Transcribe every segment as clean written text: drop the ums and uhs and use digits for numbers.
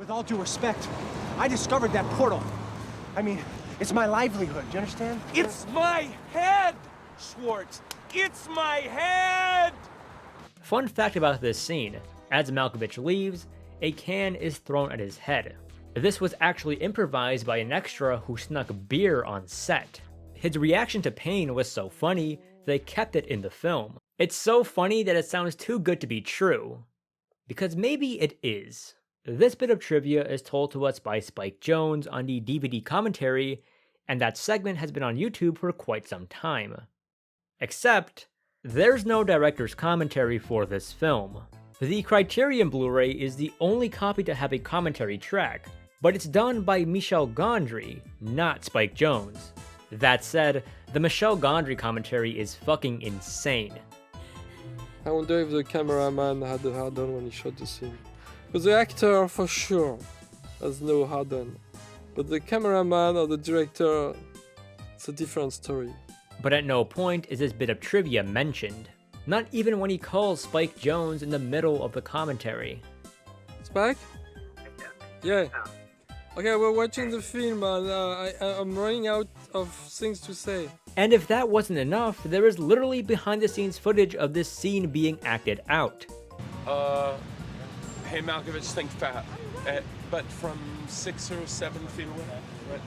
With all due respect, I discovered that portal. I mean, it's my livelihood, do you understand? It's my head, Schwartz! It's my head! Fun fact about this scene, as Malkovich leaves, a can is thrown at his head. This was actually improvised by an extra who snuck beer on set. His reaction to pain was so funny, they kept it in the film. It's so funny that it sounds too good to be true. Because maybe it is. This bit of trivia is told to us by Spike Jonze on the DVD commentary, and that segment has been on YouTube for quite some time. Except, there's no director's commentary for this film. The Criterion Blu-ray is the only copy to have a commentary track, but it's done by Michel Gondry, not Spike Jonze. That said, the Michel Gondry commentary is fucking insane. I wonder if the cameraman had a hard-on when he shot the scene. Because the actor, for sure, has no hard-on. But the cameraman or the director, it's a different story. But at no point is this bit of trivia mentioned. Not even when he calls Spike Jonze in the middle of the commentary. Spike? Yeah. Okay, we're watching the film and I'm running out of things to say. And if that wasn't enough, there is literally behind the scenes footage of this scene being acted out. Hey Malkovich, think fast. But from 6 or 7 feet away.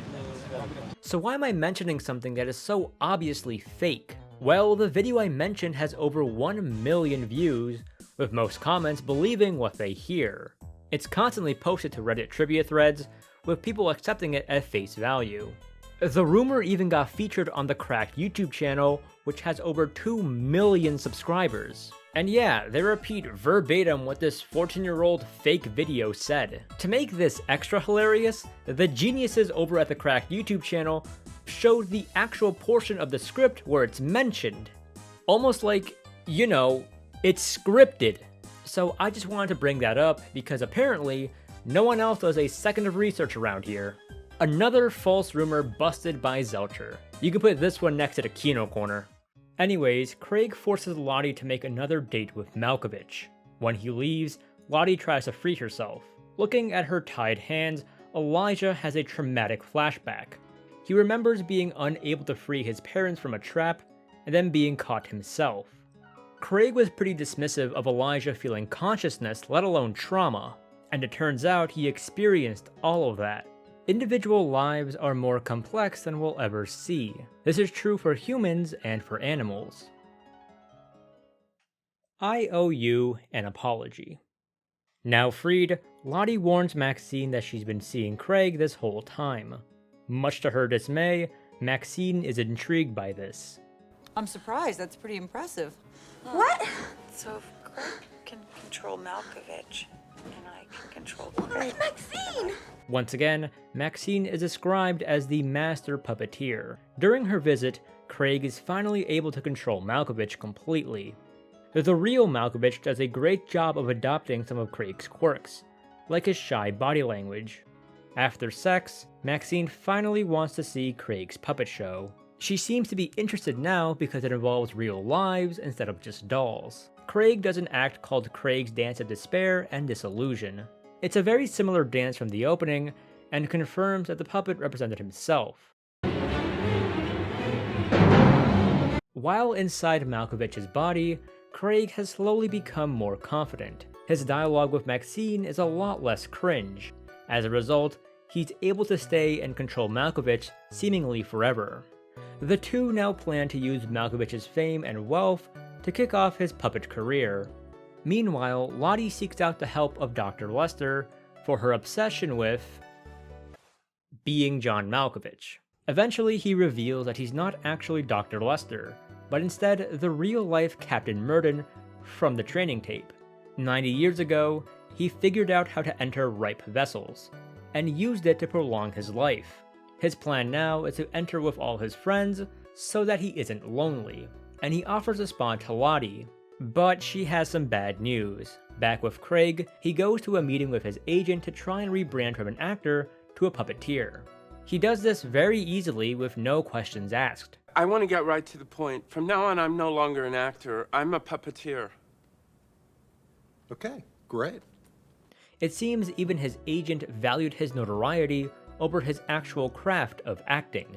So why am I mentioning something that is so obviously fake? Well, the video I mentioned has over 1 million views, with most comments believing what they hear. It's constantly posted to Reddit trivia threads, with people accepting it at face value. The rumor even got featured on the Cracked YouTube channel, which has over 2 million subscribers. And yeah, they repeat verbatim what this 14-year-old fake video said. To make this extra hilarious, the geniuses over at the Cracked YouTube channel showed the actual portion of the script where it's mentioned. Almost like, you know, it's scripted. So I just wanted to bring that up because apparently, no one else does a second of research around here. Another false rumor busted by Zelcher. You can put this one next to the Kino Corner. Anyways, Craig forces Lottie to make another date with Malkovich. When he leaves, Lottie tries to free herself. Looking at her tied hands, Elijah has a traumatic flashback. He remembers being unable to free his parents from a trap, and then being caught himself. Craig was pretty dismissive of Elijah feeling consciousness, let alone trauma, and it turns out he experienced all of that. Individual lives are more complex than we'll ever see. This is true for humans and for animals. I owe you an apology. Now freed, Lottie warns Maxine that she's been seeing Craig this whole time. Much to her dismay, Maxine is intrigued by this. I'm surprised, that's pretty impressive. What? So if Craig can control Malkovich, and I can control Craig. Maxine! Once again, Maxine is described as the master puppeteer. During her visit, Craig is finally able to control Malkovich completely. The real Malkovich does a great job of adopting some of Craig's quirks, like his shy body language. After sex, Maxine finally wants to see Craig's puppet show. She seems to be interested now because it involves real lives instead of just dolls. Craig does an act called Craig's Dance of Despair and Disillusion. It's a very similar dance from the opening, and confirms that the puppet represented himself. While inside Malkovich's body, Craig has slowly become more confident. His dialogue with Maxine is a lot less cringe. As a result, he's able to stay and control Malkovich seemingly forever. The two now plan to use Malkovich's fame and wealth to kick off his puppet career. Meanwhile, Lottie seeks out the help of Dr. Lester for her obsession with being John Malkovich. Eventually, he reveals that he's not actually Dr. Lester, but instead the real-life Captain Murden from the training tape. 90 years ago, he figured out how to enter ripe vessels, and used it to prolong his life. His plan now is to enter with all his friends so that he isn't lonely, and he offers a spot to Lottie. But she has some bad news. Back with Craig, he goes to a meeting with his agent to try and rebrand from an actor to a puppeteer. He does this very easily with no questions asked. I want to get right to the point. From now on, I'm no longer an actor. I'm a puppeteer. Okay, great. It seems even his agent valued his notoriety over his actual craft of acting.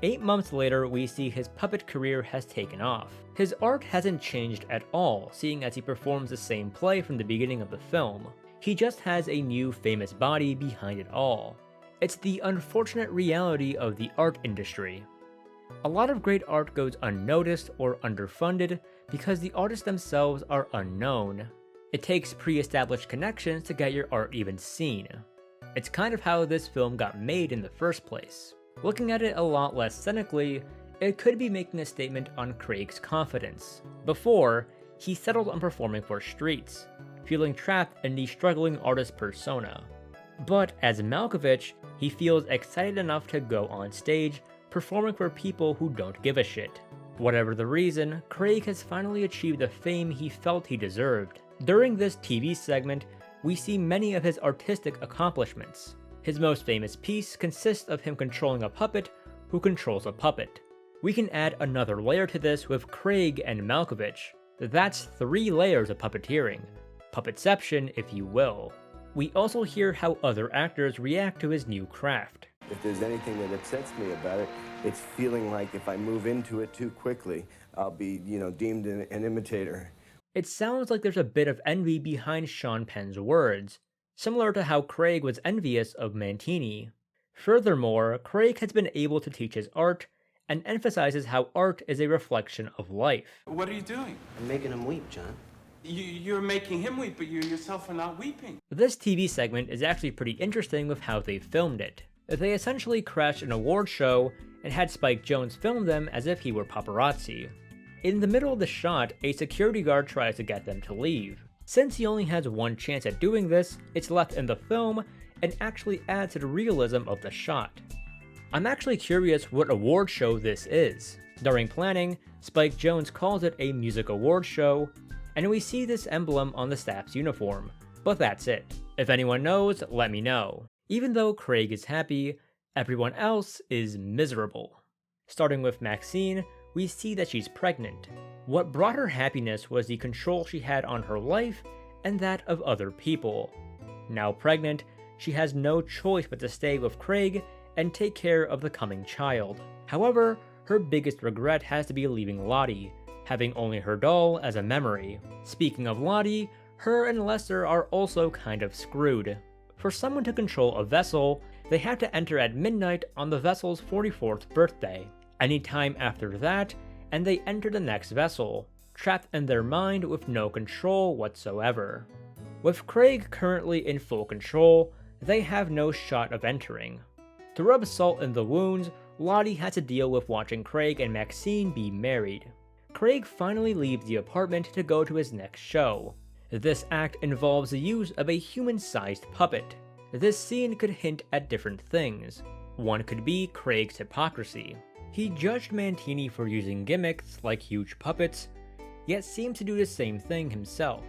8 months later, we see his puppet career has taken off. His art hasn't changed at all, seeing as he performs the same play from the beginning of the film. He just has a new famous body behind it all. It's the unfortunate reality of the art industry. A lot of great art goes unnoticed or underfunded because the artists themselves are unknown. It takes pre-established connections to get your art even seen. It's kind of how this film got made in the first place. Looking at it a lot less cynically, it could be making a statement on Craig's confidence. Before, he settled on performing for streets, feeling trapped in the struggling artist persona. But as Malkovich, he feels excited enough to go on stage, performing for people who don't give a shit. Whatever the reason, Craig has finally achieved the fame he felt he deserved. During this TV segment, we see many of his artistic accomplishments. His most famous piece consists of him controlling a puppet who controls a puppet. We can add another layer to this with Craig and Malkovich. That's 3 layers of puppeteering. Puppetception, if you will. We also hear how other actors react to his new craft. If there's anything that upsets me about it, it's feeling like if I move into it too quickly, I'll be, deemed an imitator. It sounds like there's a bit of envy behind Sean Penn's words, similar to how Craig was envious of Mantini. Furthermore, Craig has been able to teach his art and emphasizes how art is a reflection of life. What are you doing? I'm making him weep, John. You're making him weep, but you yourself are not weeping. This TV segment is actually pretty interesting with how they filmed it. They essentially crashed an award show and had Spike Jonze film them as if he were paparazzi. In the middle of the shot, a security guard tries to get them to leave. Since he only has one chance at doing this, it's left in the film and actually adds to the realism of the shot. I'm actually curious what award show this is. During planning, Spike Jonze calls it a music award show, and we see this emblem on the staff's uniform, but that's it. If anyone knows, let me know. Even though Craig is happy, everyone else is miserable. Starting with Maxine, we see that she's pregnant. What brought her happiness was the control she had on her life and that of other people. Now pregnant, she has no choice but to stay with Craig and take care of the coming child. However, her biggest regret has to be leaving Lottie, having only her doll as a memory. Speaking of Lottie, her and Lester are also kind of screwed. For someone to control a vessel, they have to enter at midnight on the vessel's 44th birthday. Any time after that, and they enter the next vessel, trapped in their mind with no control whatsoever. With Craig currently in full control, they have no shot of entering. To rub salt in the wounds, Lottie had to deal with watching Craig and Maxine be married. Craig finally leaves the apartment to go to his next show. This act involves the use of a human-sized puppet. This scene could hint at different things. One could be Craig's hypocrisy. He judged Mantini for using gimmicks like huge puppets, yet seemed to do the same thing himself.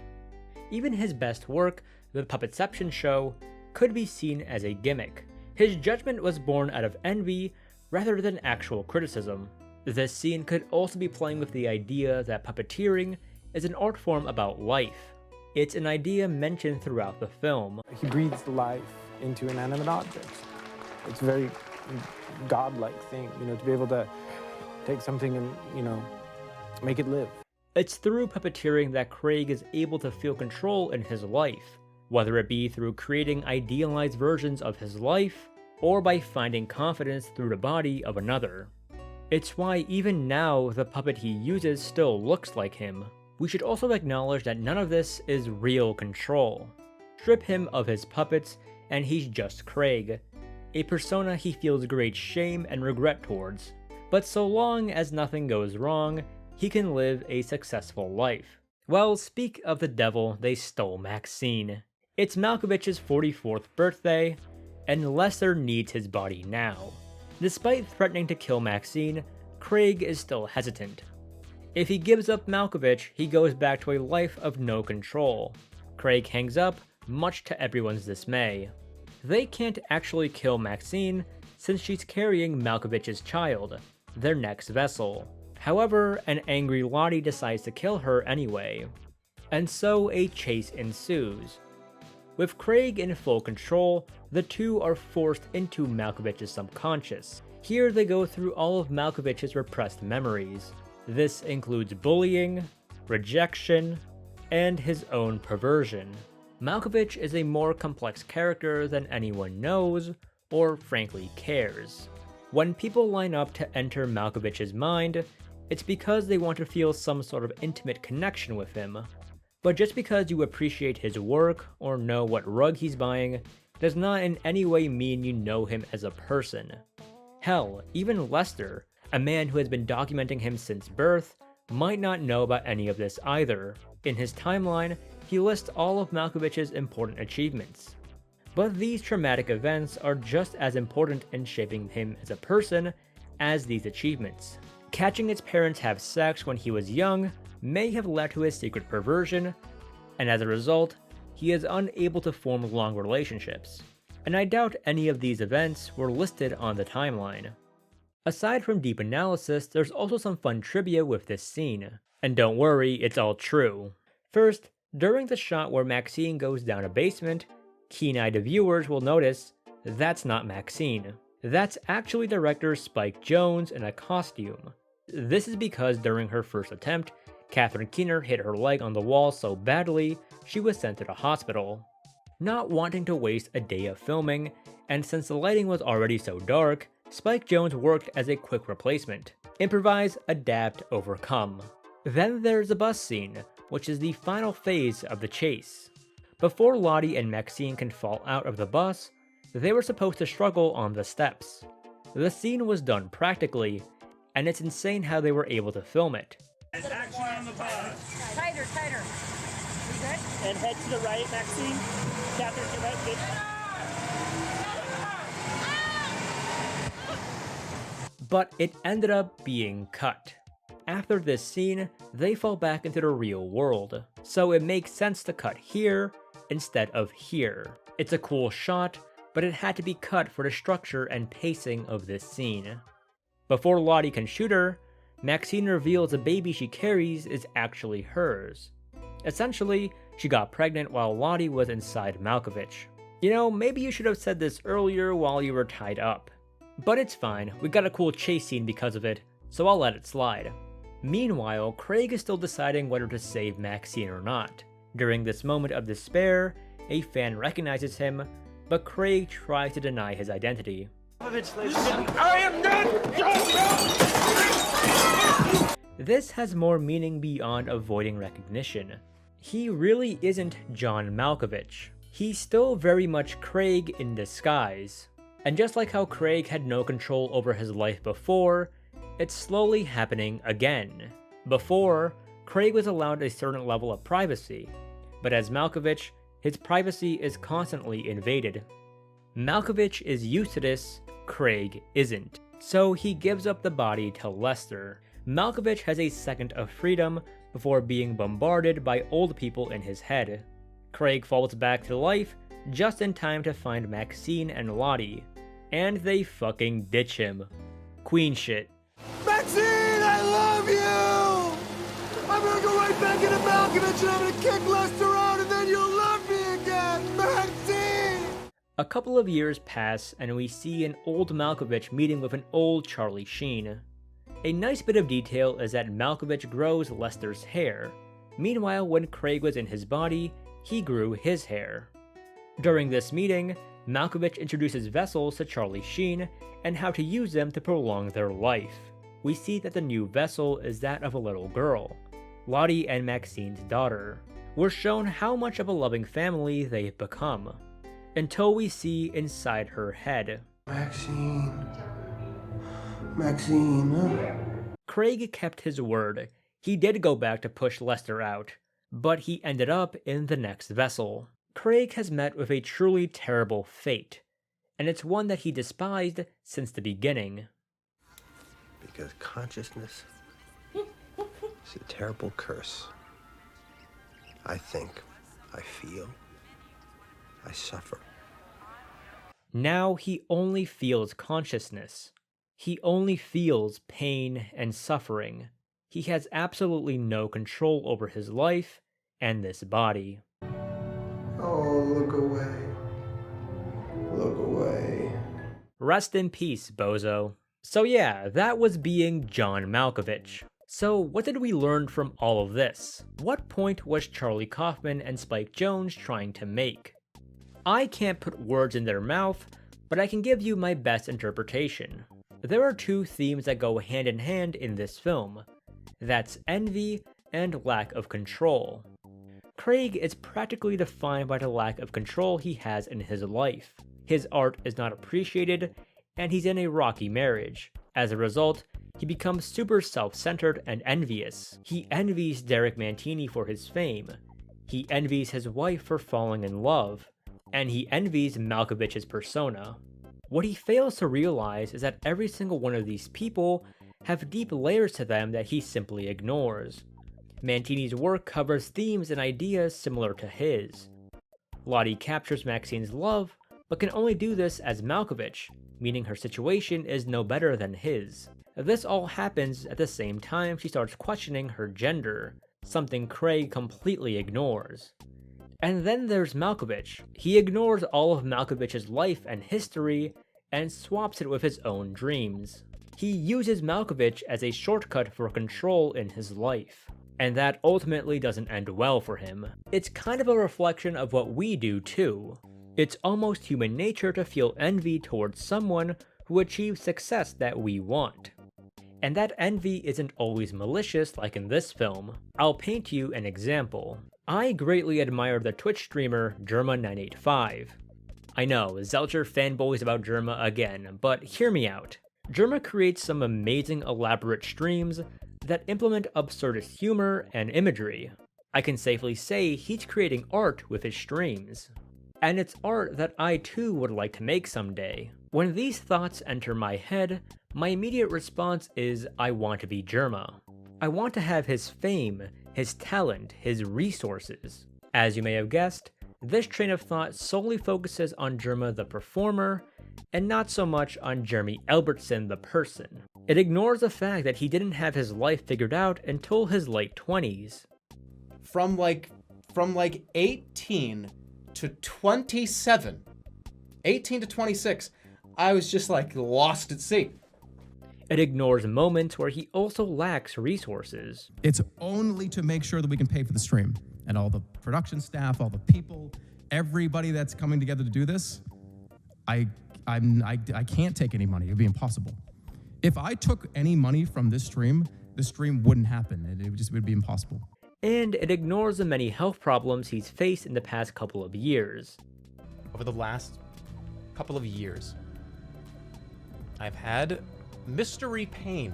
Even his best work, the Puppetception show, could be seen as a gimmick. His judgment was born out of envy rather than actual criticism. This scene could also be playing with the idea that puppeteering is an art form about life. It's an idea mentioned throughout the film. He breathes life into inanimate objects. It's a very godlike thing, to be able to take something and, make it live. It's through puppeteering that Craig is able to feel control in his life, whether it be through creating idealized versions of his life, or by finding confidence through the body of another. It's why even now the puppet he uses still looks like him. We should also acknowledge that none of this is real control. Strip him of his puppets and he's just Craig, a persona he feels great shame and regret towards. But so long as nothing goes wrong, he can live a successful life. Well, speak of the devil, they stole Maxine. It's Malkovich's 44th birthday, and Lester needs his body now. Despite threatening to kill Maxine, Craig is still hesitant. If he gives up Malkovich, he goes back to a life of no control. Craig hangs up, much to everyone's dismay. They can't actually kill Maxine, since she's carrying Malkovich's child, their next vessel. However, an angry Lottie decides to kill her anyway. And so a chase ensues. With Craig in full control, the two are forced into Malkovich's subconscious. Here they go through all of Malkovich's repressed memories. This includes bullying, rejection, and his own perversion. Malkovich is a more complex character than anyone knows, or frankly cares. When people line up to enter Malkovich's mind, it's because they want to feel some sort of intimate connection with him. But just because you appreciate his work or know what rug he's buying does not in any way mean you know him as a person. Hell, even Lester, a man who has been documenting him since birth, might not know about any of this either. In his timeline, he lists all of Malkovich's important achievements. But these traumatic events are just as important in shaping him as a person as these achievements. Catching his parents have sex when he was young may have led to his secret perversion, and as a result, he is unable to form long relationships. And I doubt any of these events were listed on the timeline. Aside from deep analysis, there's also some fun trivia with this scene. And don't worry, it's all true. First, during the shot where Maxine goes down a basement, keen-eyed viewers will notice that's not Maxine. That's actually director Spike Jonze in a costume. This is because during her first attempt, Catherine Keener hit her leg on the wall so badly, she was sent to the hospital. Not wanting to waste a day of filming, and since the lighting was already so dark, Spike Jonze worked as a quick replacement. Improvise, adapt, overcome. Then there's the bus scene, which is the final phase of the chase. Before Lottie and Maxine can fall out of the bus, they were supposed to struggle on the steps. The scene was done practically, and it's insane how they were able to film it. Action on the bus. Tighter, tighter. We good? And head to the right, Maxine. Catherine, to the right, bitch. But it ended up being cut. After this scene, they fall back into the real world, so it makes sense to cut here instead of here. It's a cool shot, but it had to be cut for the structure and pacing of this scene. Before Lottie can shoot her, Maxine reveals the baby she carries is actually hers. Essentially, she got pregnant while Lottie was inside Malkovich. You know, maybe you should have said this earlier while you were tied up. But it's fine, we got a cool chase scene because of it, so I'll let it slide. Meanwhile, Craig is still deciding whether to save Maxine or not. During this moment of despair, a fan recognizes him, but Craig tries to deny his identity. I am not. This has more meaning beyond avoiding recognition. He really isn't John Malkovich. He's still very much Craig in disguise. And just like how Craig had no control over his life before, it's slowly happening again. Before, Craig was allowed a certain level of privacy, but as Malkovich, his privacy is constantly invaded. Malkovich is used to this, Craig isn't. So he gives up the body to Lester. Malkovich has a second of freedom before being bombarded by old people in his head. Craig falls back to life just in time to find Maxine and Lottie, and they fucking ditch him. Queen shit. Maxine, I love you! I'm gonna go right back into Malkovich and I'm gonna kick Lester out and then you'll love me again, Maxine! A couple of years pass and we see an old Malkovich meeting with an old Charlie Sheen. A nice bit of detail is that Malkovich grows Lester's hair. Meanwhile, when Craig was in his body, he grew his hair. During this meeting, Malkovich introduces vessels to Charlie Sheen and how to use them to prolong their life. We see that the new vessel is that of a little girl, Lottie and Maxine's daughter. We're shown how much of a loving family they've become, until we see inside her head. Maxine. Craig kept his word. He did go back to push Lester out, but he ended up in the next vessel. Craig has met with a truly terrible fate, and it's one that he despised since the beginning. Because consciousness is a terrible curse. I think, I feel, I suffer. Now he only feels consciousness. He only feels pain and suffering. He has absolutely no control over his life and this body. Oh, look away. Look away. Rest in peace, bozo. So yeah, that was being John Malkovich. So what did we learn from all of this? What point was Charlie Kaufman and Spike Jonze trying to make? I can't put words in their mouth, but I can give you my best interpretation. There are two themes that go hand in hand in this film. That's envy and lack of control. Craig is practically defined by the lack of control he has in his life. His art is not appreciated, and he's in a rocky marriage. As a result, he becomes super self-centered and envious. He envies Derek Mantini for his fame. He envies his wife for falling in love. And he envies Malkovich's persona. What he fails to realize is that every single one of these people have deep layers to them that he simply ignores. Mantini's work covers themes and ideas similar to his. Lottie captures Maxine's love, but can only do this as Malkovich, meaning her situation is no better than his. This all happens at the same time she starts questioning her gender, something Craig completely ignores. And then there's Malkovich. He ignores all of Malkovich's life and history and swaps it with his own dreams. He uses Malkovich as a shortcut for control in his life. And that ultimately doesn't end well for him. It's kind of a reflection of what we do too. It's almost human nature to feel envy towards someone who achieves success that we want. And that envy isn't always malicious like in this film. I'll paint you an example. I greatly admire the Twitch streamer Germa985. I know, Zelcher fanboys about Germa again, but hear me out. Germa creates some amazing elaborate streams that implement absurdist humor and imagery. I can safely say he's creating art with his streams. And it's art that I too would like to make someday. When these thoughts enter my head, my immediate response is I want to be Germa. I want to have his fame, his talent, his resources. As you may have guessed, this train of thought solely focuses on Germa the performer, and not so much on Jeremy Albertson the person. It ignores the fact that he didn't have his life figured out until his late 20s. From like 18 to 27, 18 to 26, I was just like lost at sea. It ignores moments where he also lacks resources. It's only to make sure that we can pay for the stream. And all the production staff, all the people, everybody that's coming together to do this, I can't take any money. It would be impossible. If I took any money from this stream wouldn't happen. It would be impossible. And it ignores the many health problems he's faced in the past couple of years. Over the last couple of years, I've had mystery pain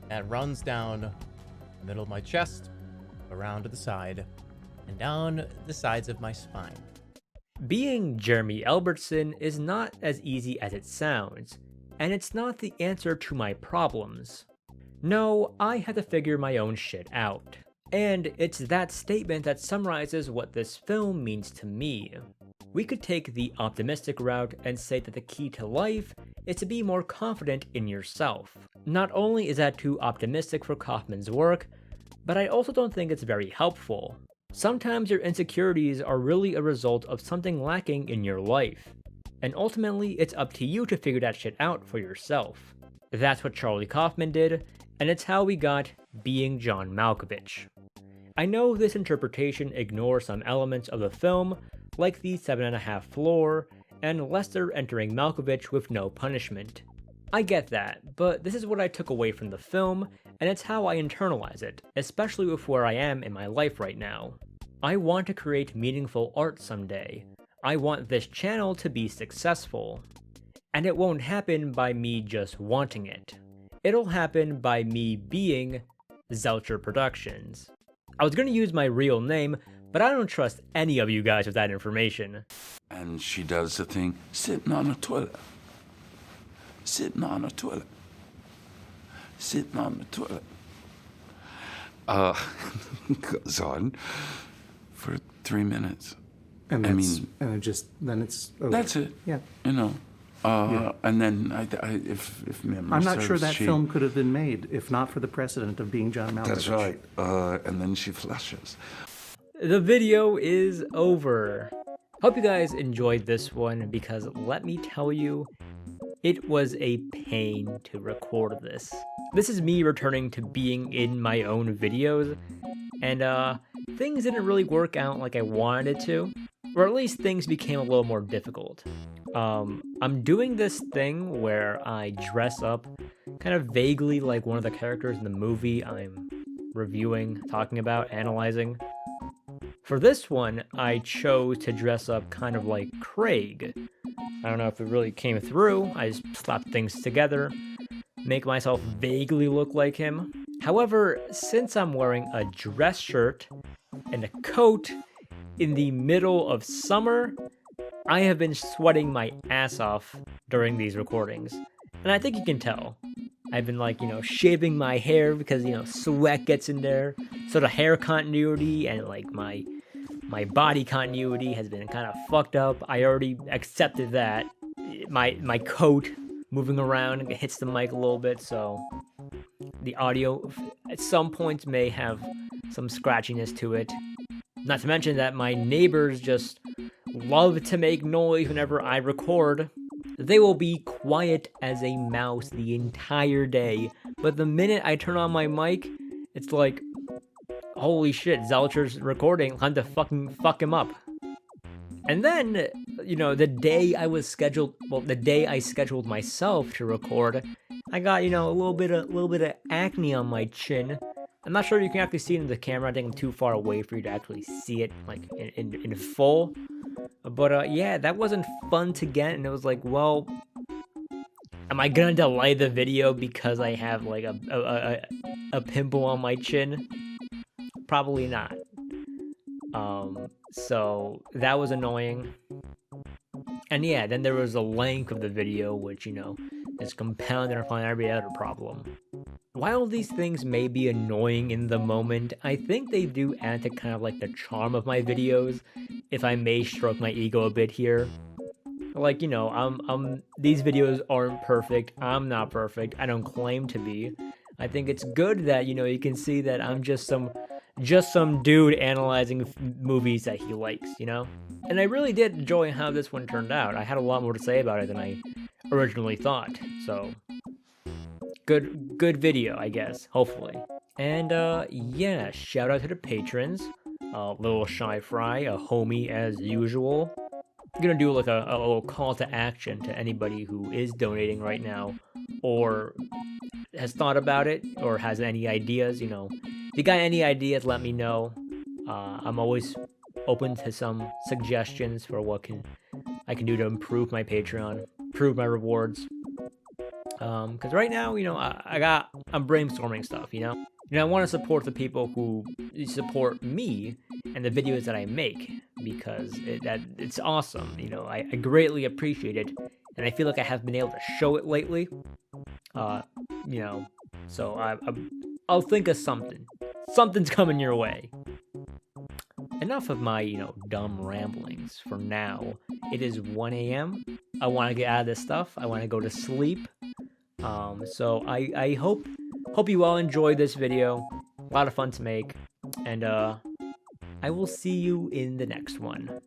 that runs down the middle of my chest, around to the side, and down the sides of my spine. Being Jeremy Albertson is not as easy as it sounds, and it's not the answer to my problems. No, I had to figure my own shit out. And it's that statement that summarizes what this film means to me. We could take the optimistic route and say that the key to life is to be more confident in yourself. Not only is that too optimistic for Kaufman's work, but I also don't think it's very helpful. Sometimes your insecurities are really a result of something lacking in your life. And ultimately, it's up to you to figure that shit out for yourself. That's what Charlie Kaufman did, and it's how we got Being John Malkovich. I know this interpretation ignores some elements of the film, like the 7.5 floor, and Lester entering Malkovich with no punishment. I get that, but this is what I took away from the film, and it's how I internalize it, especially with where I am in my life right now. I want to create meaningful art someday. I want this channel to be successful. And it won't happen by me just wanting it. It'll happen by me being Zelcher Productions. I was gonna use my real name, but I don't trust any of you guys with that information. And she does the thing, sitting on a toilet. Sitting on a toilet. Sitting on the toilet. Goes on for 3 minutes. And then it's over. That's it. Yeah. You know. And then if memory I'm not serves, sure that film could have been made if not for the precedent of Being John Malkovich. That's right. And then she flushes. The video is over. Hope you guys enjoyed this one, because let me tell you, it was a pain to record this. This is me returning to being in my own videos, and things didn't really work out like I wanted it to, or at least things became a little more difficult. I'm doing this thing where I dress up kind of vaguely like one of the characters in the movie I'm reviewing, talking about, analyzing. For this one, I chose to dress up kind of like Craig. I don't know if it really came through. I just slapped things together, make myself vaguely look like him. However, since I'm wearing a dress shirt and a coat in the middle of summer, I have been sweating my ass off during these recordings. And I think you can tell. I've been like, shaving my hair because, sweat gets in there. So the hair continuity and like my body continuity has been kind of fucked up. I already accepted that. My coat moving around hits the mic a little bit, so the audio at some points may have some scratchiness to it. Not to mention that my neighbors just love to make noise whenever I record. They will be quiet as a mouse the entire day, but the minute I turn on my mic, it's like, holy shit, Zelcher's recording, time to fucking fuck him up. And then, the day I scheduled myself to record, I got, a little bit of acne on my chin. I'm not sure you can actually see it in the camera. I think I'm too far away for you to actually see it, like, in full. But, yeah, that wasn't fun to get, and it was like, well, am I gonna delay the video because I have, like, a pimple on my chin? Probably not. So that was annoying. And yeah, then there was the length of the video, which, is compounded upon every other problem. While these things may be annoying in the moment, I think they do add to kind of like the charm of my videos, if I may stroke my ego a bit here. Like, these videos aren't perfect, I'm not perfect, I don't claim to be. I think it's good that, you can see that I'm just some dude analyzing movies that he likes, And I really did enjoy how this one turned out. I had a lot more to say about it than I originally thought, so good video, I guess, hopefully. And yeah, shout out to the patrons. Lil Shy Fry, a homie as usual. I'm gonna do like a little call to action to anybody who is donating right now, or has thought about it, or has any ideas, If you got any ideas, let me know. I'm always open to some suggestions for what I can do to improve my Patreon, improve my rewards. Because right now, I'm brainstorming stuff, I want to support the people who support me and the videos that I make, because it's awesome, I greatly appreciate it, and I feel like I have been able to show it lately, so I'll think of something. Something's coming your way. Enough of my, dumb ramblings for now. It is 1 a.m. I want to get out of this stuff. I want to go to sleep. So I hope you all enjoyed this video. A lot of fun to make. And I will see you in the next one.